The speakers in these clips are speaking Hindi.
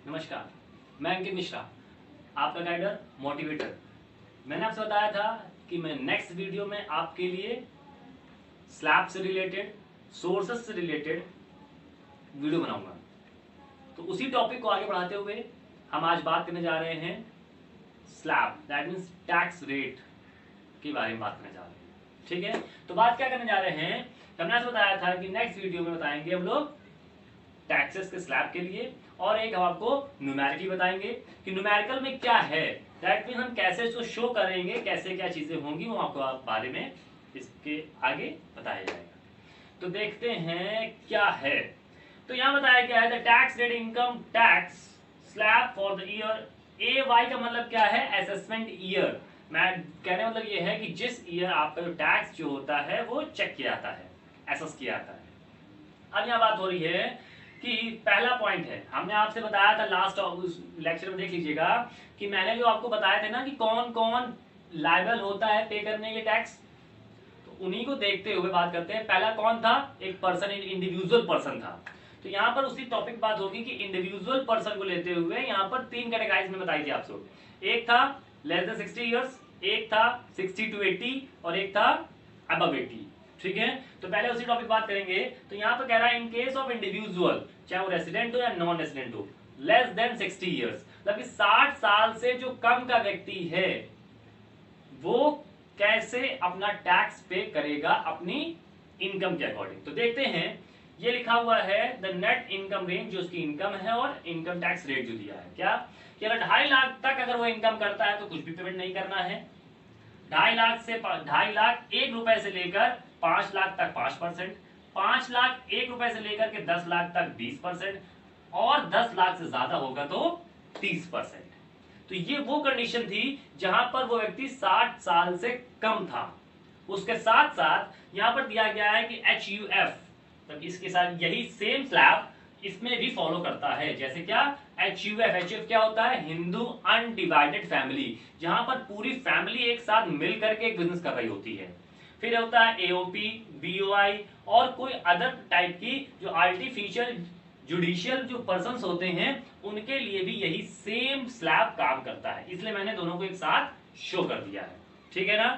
नमस्कार, मैं अंकित मिश्रा, आपका गाइडर मोटिवेटर। मैंने आपसे बताया था कि मैं नेक्स्ट वीडियो में आपके लिए स्लैब से रिलेटेड, सोर्सेस से रिलेटेड वीडियो बनाऊंगा। तो उसी टॉपिक को आगे बढ़ाते हुए हम आज बात करने जा रहे हैं slab, that means tax rate के बारे में बात करने जा रहे हैं। ठीक है, तो बात क्या करने जा रहे हैं, हमने आपसे बताया था कि नेक्स्ट वीडियो में बताएंगे हम लोग टैक्सेस के स्लैब के लिए, और एक हम आपको न्यूमेरिकल बताएंगे कि न्यूमेरिकल में क्या है, दैट मीन हम कैसे इसको शो करेंगे, कैसे क्या चीजें होंगी, वो आपको बारे में इसके आगे बताया जाएगा। तो देखते हैं क्या है। तो यहाँ बताया गया है the tax rate income tax slab for the year A Y का मतलब क्या है, असेसमेंट ईयर। मैं कहने मतलब ये है कि जिस ईयर आपका जो टैक्स जो होता है वो चेक किया जाता है, एसेस किया जाता है। अब यहाँ बात हो रही है कि पहला पॉइंट है, हमने आपसे बताया था लास्ट लेक्चर में, देख लीजिएगा कि मैंने जो आपको बताया था ना कि कौन कौन लायबल होता है पे करने के टैक्स, तो उन्हीं को देखते हुए बात करते हैं। पहला कौन था, एक पर्सन, इंडिविजुअल पर्सन था। तो यहाँ पर उसी टॉपिक बात होगी कि इंडिविजुअल पर्सन को लेते हुए यहाँ पर तीन कैटेगराइज में बताई थी आपसे। एक था लेस देन 60 इयर्स, एक था 60 to 80 और एक था अबव 80। ठीक है, तो पहले उसी टॉपिक बात करेंगे। तो यहाँ पर कह रहा है इन केस ऑफ इंडिविजुअल, चाहे वो रेसिडेंट हो या नॉन रेसिडेंट हो, लेस देन 60 इयर्स, मतलब कि 60 साल से जो कम का व्यक्ति है वो कैसे अपना टैक्स पे करेगा अपनी इनकम के अकॉर्डिंग। तो देखते हैं, ये लिखा हुआ है द नेट इनकम रेंज, जो उसकी इनकम है, और इनकम टैक्स रेट जो दिया है क्या, कि अगर 2.5 लाख तक अगर वो इनकम करता है तो कुछ भी पेमेंट नहीं करना है। 2.5 लाख 1 रुपए से लेकर 5 लाख तक 5%, 5 लाख 1 रुपए से लेकर के 10 लाख तक 20%, और 10 लाख से ज्यादा होगा तो 30%। तो ये वो कंडीशन थी जहां पर वो व्यक्ति 60 साल से कम था। उसके साथ साथ यहां पर दिया गया है कि HUF, तो इसके साथ यही सेम स्लैब इसमें भी फॉलो करता है। जैसे क्या, HUF क्या होता है, हिंदू अनडिवाइडेड फैमिली, जहां पर पूरी फैमिली एक साथ मिल करके एक बिजनेस कर रही होती है। फिर होता है AOP, BOI और कोई अदर टाइप की जो आर्टिफिशियल जुडिशियल जो पर्सन होते हैं, उनके लिए भी यही सेम स्लैब काम करता है। इसलिए मैंने दोनों को एक साथ शो कर दिया है। ठीक है ना।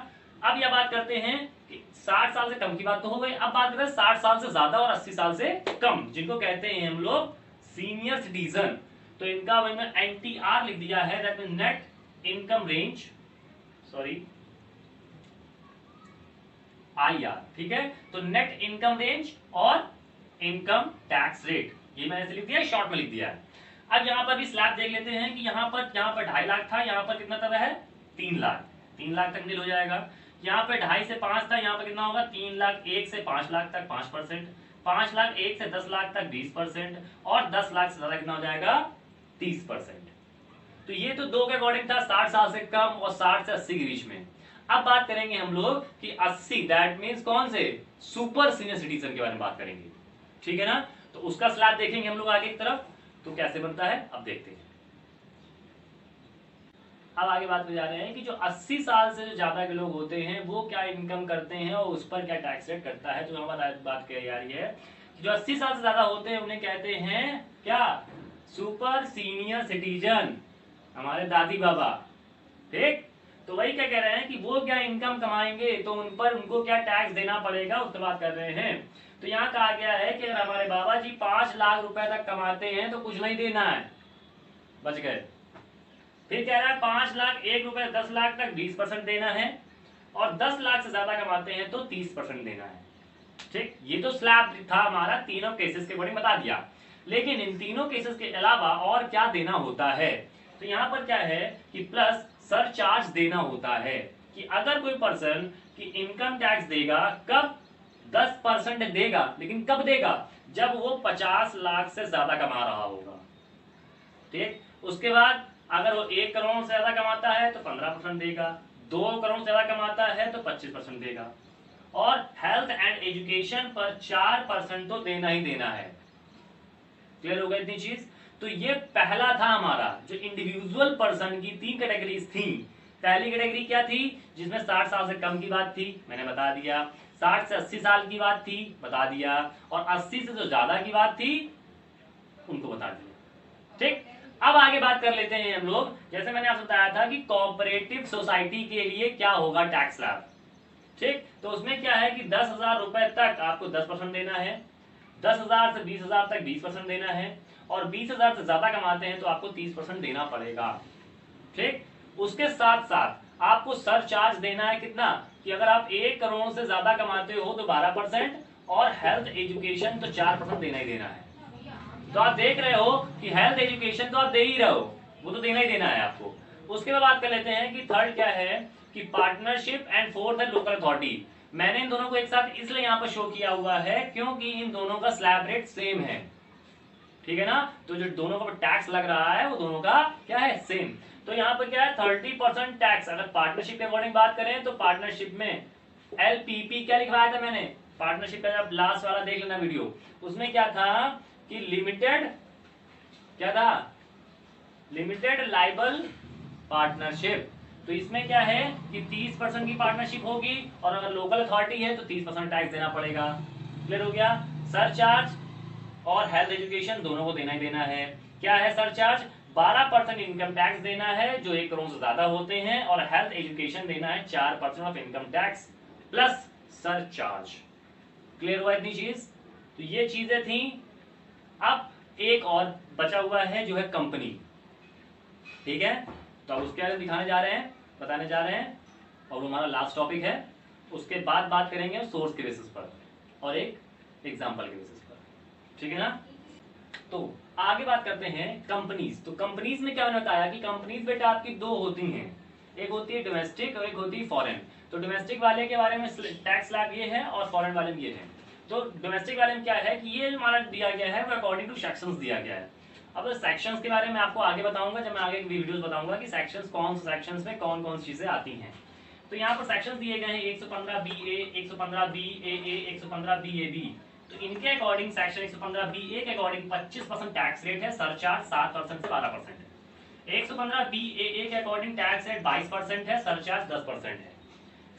अब यह बात करते हैं कि 60 साल से कम की बात तो हो गई, अब बात करते हैं 60 साल से ज्यादा और 80 साल से कम, जिनको कहते हैं हम लोग सीनियर सिटीजन। तो इनका मैंने NTR लिख दिया है, that mean net income range, sorry IR। ठीक है, तो नेट इनकम रेंज और इनकम टैक्स रेट, ये मैंने लिख दिया, शॉर्ट में लिख दिया है। अब यहाँ पर भी स्लैब देख लेते हैं कि यहाँ पर 2.5 लाख था, यहाँ पर कितना तक है, 3 लाख, 3 लाख तक नील हो जाएगा। यहाँ पे 2.5 से 5 था, यहाँ पर कितना होगा, 3 लाख 1 से 5 लाख तक 5%, 5 लाख 1 से 10 लाख तक 20%, और 10 लाख से ज्यादा कितना हो जाएगा, 30%। तो ये तो दो के अकॉर्डिंग था, 60 साल से कम और 60 से 80 के बीच में। अब बात करेंगे हम लोग कि 80, दैट मीन्स कौन से, सुपर सीनियर सिटीजन के बारे में बात करेंगे। ठीक है ना, तो उसका स्लैब देखेंगे हम लोग आगे की तरफ, तो कैसे बनता है अब देखते हैं। अब आगे बात में जा रहे हैं कि जो 80 साल से जो ज्यादा के लोग होते हैं वो क्या इनकम करते हैं और उस पर क्या टैक्स रेट करता है। तो हमारा बात कही जा रही है जो 80 साल से ज्यादा होते हैं उन्हें कहते हैं क्या, सुपर सीनियर सिटीजन, हमारे दादी बाबा। ठीक, तो वही क्या कह रहे हैं कि वो क्या इनकम कमाएंगे तो उन पर उनको क्या टैक्स देना पड़ेगा, उसकी बात कर रहे हैं। तो यहाँ कहा गया है कि अगर हमारे बाबा जी 5 लाख रुपए तक कमाते हैं तो कुछ नहीं देना है, बच गए। फिर कह रहा है 5 लाख 1 रुपए 10 लाख तक 20% देना है, और 10 लाख से ज्यादा कमाते हैं तो 30% देना है। ठीक, ये तो स्लैब था हमारा, तीनों केसेस के बारे में बता दिया। लेकिन इन तीनों केसेस के अलावा और क्या देना होता है, तो यहाँ पर क्या है कि प्लस सरचार्ज देना होता है। कि अगर कोई पर्सन की इनकम टैक्स देगा, कब, 10% देगा, लेकिन कब देगा, जब वो 50 लाख से ज्यादा कमा रहा होगा। ठीक, उसके बाद अगर वो 1 करोड़ से ज्यादा कमाता है तो 15% देगा, 2 करोड़ से ज्यादा कमाता है तो 25% देगा, और हेल्थ एंड एजुकेशन पर 4% तो देना ही देना है। क्लियर हो गई इतनी चीज। तो ये पहला था हमारा, जो इंडिविजुअल पर्सन की 3 कैटेगरीज थी। पहली कैटेगरी क्या थी, जिसमें 60 साल से कम की बात थी, मैंने बता दिया। 60 से 80 साल की बात थी, बता दिया। और 80 से जो ज्यादा की बात थी उनको बता दिया। ठीक, अब आगे बात कर लेते हैं हम लोग, जैसे मैंने आपको बताया था कि कोऑपरेटिव सोसाइटी के लिए क्या होगा टैक्स स्लैब। ठीक, तो उसमें क्या है कि 10,000 रुपए तक आपको 10% देना है, 10,000 से 20,000 तक 20% देना है, और 20,000 से ज्यादा कमाते हैं तो आपको 30% देना पड़ेगा। ठीक, उसके साथ साथ आपको सरचार्ज देना है कितना, कि अगर आप 1 करोड़ से ज्यादा कमाते हो तो 12%, और हेल्थ एजुकेशन तो 4% देना ही देना है। तो आप देख रहे हो कि हेल्थ एजुकेशन तो आप दे ही रहे हो, वो तो देना ही देना है आपको। उसके बाद बात कर लेते हैं कि थर्ड क्या है कि पार्टनरशिप, एंड फोर्थ है लोकल अथॉरिटी। मैंने इन दोनों को एक साथ इसलिए यहाँ पर शो किया हुआ है क्योंकि इन दोनों का स्लैब रेट सेम है, ठीक है ना। तो जो दोनों का टैक्स लग रहा है वो दोनों का क्या है, सेम। तो यहाँ पर क्या है 30% टैक्स। अगर पार्टनरशिप के अकॉर्डिंग बात करें तो पार्टनरशिप में एलपीपी क्या लिखवाया था मैंने, पार्टनरशिप का जब लास्ट वाला देख लेना वीडियो, उसमें क्या था कि लिमिटेड, क्या था, लिमिटेड लाइबल पार्टनरशिप। तो इसमें क्या है कि 30% की पार्टनरशिप होगी, और अगर लोकल अथॉरिटी है तो 30% टैक्स देना पड़ेगा। क्लियर हो गया। सरचार्ज और हेल्थ एजुकेशन दोनों को देना ही देना है। क्या है सरचार्ज, 12% इनकम टैक्स देना है जो 1 करोड़ से ज्यादा होते हैं, और हेल्थ एजुकेशन देना है 4% of income tax plus surcharge. Clear हुआ इतनी चीज। तो ये चीजें थी। अब एक और बचा हुआ है जो है कंपनी, ठीक है। तो अब उसके बारे में दिखाने जा रहे हैं, बताने जा रहे हैं, और वो हमारा लास्ट टॉपिक है। उसके बाद बात करेंगे सोर्स के बेसिस पर और एक एग्जांपल के बेसिस पर, ठीक है ना। तो आगे बात करते हैं कंपनीज। तो कंपनीज में क्या मैंने बताया कि कंपनीज बेटा आपकी 2 होती हैं, एक होती है डोमेस्टिक और एक होती है फॉरेन। तो डोमेस्टिक वाले के बारे में टैक्स स्लैब ये है और फॉरेन वाले में ये है। तो डोमेस्टिक वाले में क्या है कि ये हमारा दिया गया है वो अकॉर्डिंग टू सेक्शंस दिया गया है। अब सेक्शंस के बारे में आपको आगे बताऊंगा, जब मैं आगे वीडियोस बताऊंगा कि सेक्शंस कौन से सेक्शंस में कौन कौन सी चीजें आती हैं। तो यहाँ पर सेक्शंस दिए गए हैं 115 B A, 115 B A, 115 B A B. तो इनके अकॉर्डिंग सेक्शन 115 बी ए के अकॉर्डिंग 25% टैक्स रेट है, सरचार्ज 7% से 12% है। 115 बी ए के अकॉर्डिंग टैक्स रेट 22% है, सरचार्ज 10% है।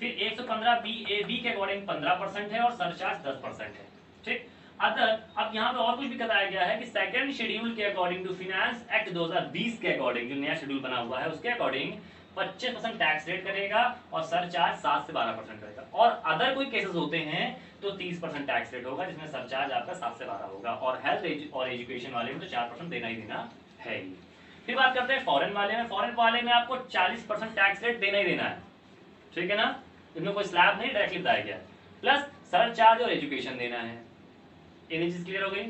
फिर 115 बी ए बी के अकॉर्डिंग 15% है और सरचार्ज 10% है। ठीक, अदर, अब यहाँ पे और कुछ भी बताया गया है कि सेकंड शेड्यूल के अकॉर्डिंग टू फिनेंस एक्ट 2020 के अकॉर्डिंग, जो नया शेड्यूल बना हुआ है उसके अकॉर्डिंग 25% टैक्स रेट करेगा और सरचार्ज 7 से 12% करेगा। और अदर कोई केसेस होते हैं तो 30% टैक्स रेट होगा जिसमें सरचार्ज आपका 7 से 12 होगा, और हेल्थ और एजुकेशन वाले में तो 4% देना ही देना है ही। फिर बात करते हैं फॉरेन वाले में। फॉरेन वाले में आपको 40% टैक्स रेट देना ही देना है, ठीक है ना। इसमें कोई स्लैब नहीं, डायरेक्टली बताया गया, प्लस सरचार्ज और एजुकेशन देना है। ये चीज क्लियर हो गई।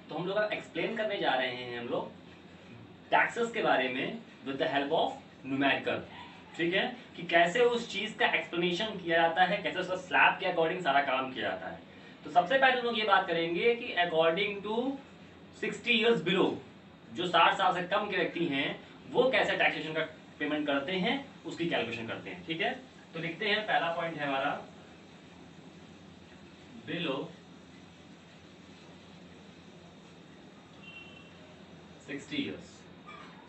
तो हम लोग अब एक्सप्लेन करने जा रहे हैं हम लोग टैक्सेस के बारे में with the help of numerical, ठीक है, कि कैसे उस चीज का एक्सप्लेनेशन किया जाता है, कैसे उसका स्लैब के अकॉर्डिंग सारा काम किया जाता है। तो सबसे पहले हम लोग ये बात करेंगे कि अकॉर्डिंग टू 60 इयर्स बिलो, जो 60 साल से कम के व्यक्ति हैं वो कैसे टैक्सेशन का पेमेंट करते हैं उसकी कैलकुलेशन करते हैं, ठीक है। तो लिखते हैं, पहला पॉइंट है हमारा बिलो 60 इयर्स।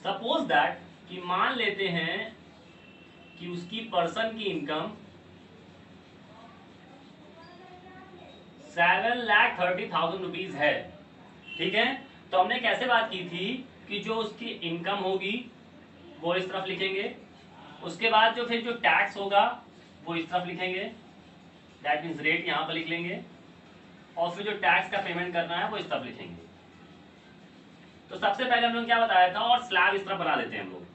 सपोज दैट कि मान लेते हैं कि उसकी पर्सन की इनकम 7,30,000 रुपीज है, ठीक है। तो हमने कैसे बात की थी कि जो उसकी इनकम होगी वो इस तरफ लिखेंगे, उसके बाद जो फिर जो टैक्स होगा वो इस तरफ लिखेंगे, दैट मीन्स रेट यहां पर लिख लेंगे, और फिर जो टैक्स का पेमेंट करना है वो इस तरफ लिखेंगे। तो सबसे पहले हम लोग क्या बताया था, और स्लैब इस तरफ बना देते हैं हम लोग।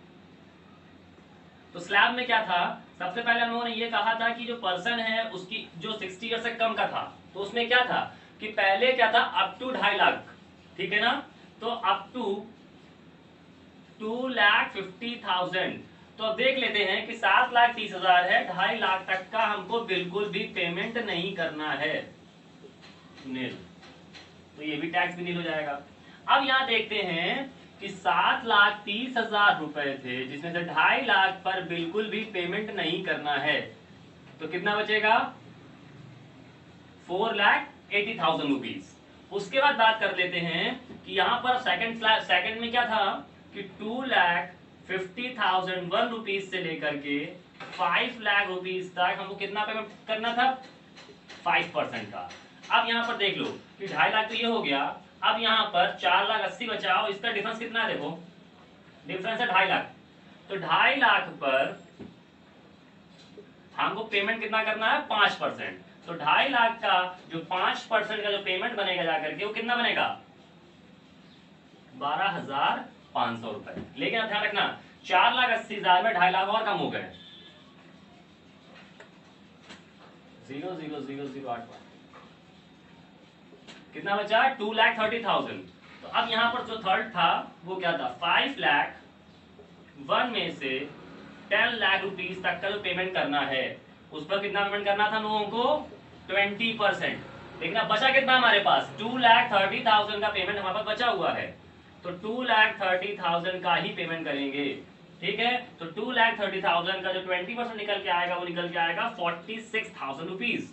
तो स्लैब में क्या था, सबसे पहले हम लोगों ने ये कहा था कि जो पर्सन है उसकी जो 60 ईयर से कम का था, तो उसमें क्या था कि पहले क्या था अप टू 2.5 लाख, ठीक है ना। तो अप टू 2,50,000। तो अब देख लेते हैं कि 7,30,000 है, 2.5 लाख तक का हमको बिल्कुल भी पेमेंट नहीं करना है, नील। तो ये भी टैक्स भी नील हो जाएगा। अब यहां देखते हैं कि 7,30,000 रुपए थे जिसमें से 2.5 लाख पर बिल्कुल भी पेमेंट नहीं करना है, तो कितना बचेगा 4,80,000 रुपीज। उसके बाद बात कर लेते हैं कि यहां पर सेकंड में क्या था कि 2,50,001 रुपीज से लेकर के 5 लाख रुपीज तक हमको कितना पेमेंट करना था, 5% का। अब यहां पर देख लो कि 2.5 लाख तो ये हो गया, अब यहाँ पर 4,80,000 बचाओ, इसका डिफरेंस कितना है देखो, डिफरेंस है 2.5 लाख। तो 2.5 लाख पर हमको पेमेंट कितना करना है 5%। तो 2.5 लाख का जो 5% का जो पेमेंट बनेगा जाकर के वो कितना बनेगा 12,500 रुपए। लेकिन अब ध्यान रखना 4,80,000 में 2.5 लाख और कम हो गए, 0,000,081 कितना बचा 2,30,000। तो अब यहां पर जो थर्ड था वो क्या था 5 लाख 1 में से 10 लाख रुपीस तक का जो पेमेंट करना है उस पर कितना पेमेंट करना था लोगों को 20%। लेकिन अब बचा कितना हमारे पास 2,30,000 का पेमेंट हमारे पास बचा हुआ है, तो 2,30,000 का ही पेमेंट करेंगे। ठीक है, तो 2,30,000 का जो 20% निकल के आएगा वो निकल के आएगा 46,000 रुपीज।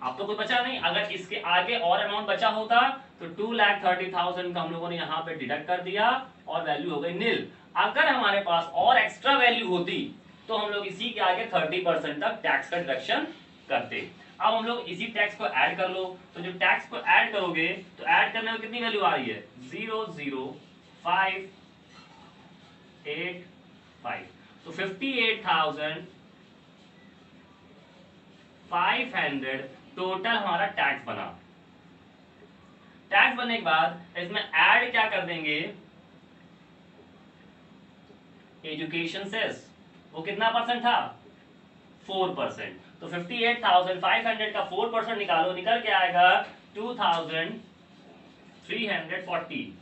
अब तो कुछ बचा नहीं, अगर इसके आगे और अमाउंट बचा होता तो 2,30,000 का हम लोगों ने यहाँ पे डिडक्ट कर दिया और वैल्यू हो गई नील। अगर हमारे पास और एक्स्ट्रा वैल्यू होती तो हम लोग इसी के आगे 30% तक टैक्स का डिडक्शन करते। अब हम लोग इसी टैक्स को ऐड कर लो, तो जो टैक्स को ऐड करोगे तो ऐड करने में कितनी वैल्यू आ रही है 0,0585। तो 58,500 टोटल हमारा टैक्स बना। टैक्स बनने के बाद इसमें ऐड क्या कर देंगे एजुकेशन सेस, वो कितना परसेंट था 4%। तो 58,500 का 4% निकालो, निकल के आएगा 2,340।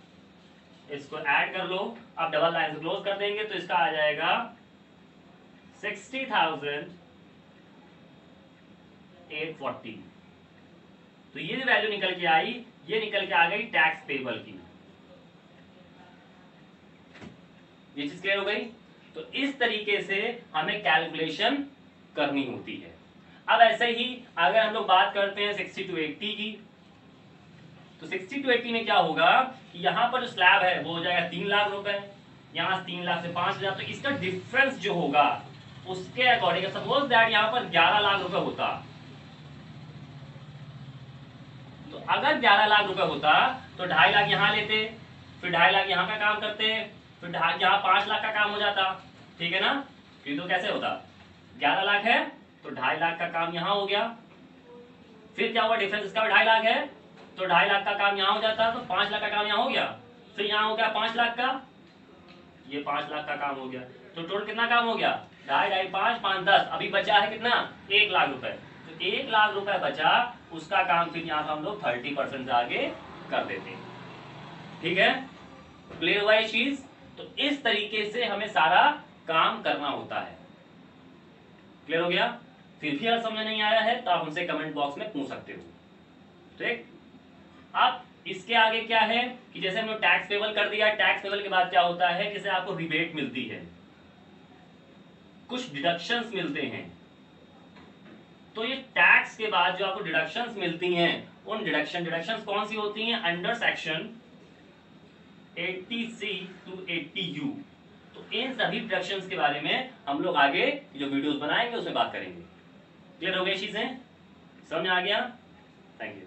इसको ऐड कर लो, अब डबल लाइन से क्लोज कर देंगे तो इसका आ जाएगा 60,840। तो ये जो वैल्यू निकल के आई ये निकल के आ गई टैक्स पेबल की। ये चीज क्लियर हो गई। तो इस तरीके से हमें कैलकुलेशन करनी होती है। अब ऐसे ही अगर हम लोग बात करते हैं 60 to 80 की, तो 60 to 80 में क्या होगा कि यहाँ पर जो स्लैब है वो हो जाएगा 3 लाख रुपए, यहाँ 3 लाख से 5,000, तो इसका डिफरेंस जो होगा उसके अकॉर्डिंग सपोज दैट यहाँ पर 11 लाख रुपए होता, तो अगर 11 लाख रुपए होता तो 2.5 लाख यहाँ लेते, फिर 2.5 लाख यहाँ का काम करते, फिर यहाँ 5 लाख का काम हो जाता। ठीक है ना, फिर तो कैसे होता 11 लाख है तो 2.5 लाख का काम यहाँ हो गया, फिर क्या हुआ डिफरेंस इसका 2.5 लाख है तो 2.5 लाख का काम यहाँ हो जाता, तो 5 लाख का काम यहाँ हो गया, फिर यहाँ हो गया 5 लाख का, ये 5 लाख का काम हो गया। तो टोटल कितना काम हो गया 2.5, 5, 5, 10, अभी बचा है कितना 1 लाख रुपए। तो 1 लाख रुपए बचा, उसका काम फिर यहाँ हम लोग 30% से आगे कर देते हैं। ठीक है, क्लियर हुआ ये चीज। तो इस तरीके से हमें सारा काम करना होता है। क्लियर हो गया। फिर भी अगर समझ नहीं आया है तो आप हमसे कमेंट बॉक्स में पूछ सकते हो। ठीक, अब इसके आगे क्या है कि जैसे हमने टैक्स पेबल कर दिया, टैक्स पेबल के बाद क्या होता है, जैसे आपको रिबेट मिलती है, कुछ डिडक्शंस मिलते हैं, तो ये टैक्स के बाद जो आपको डिडक्शंस मिलती हैं उन डिडक्शंस कौन सी होती हैं under section 80C to 80U। तो इन सभी डिडक्शंस के बारे में हम लोग आगे जो वीडियोस बनाएंगे उसमें बात करेंगे। क्लियर हो गई चीजें, समझ आ गया। Thank you.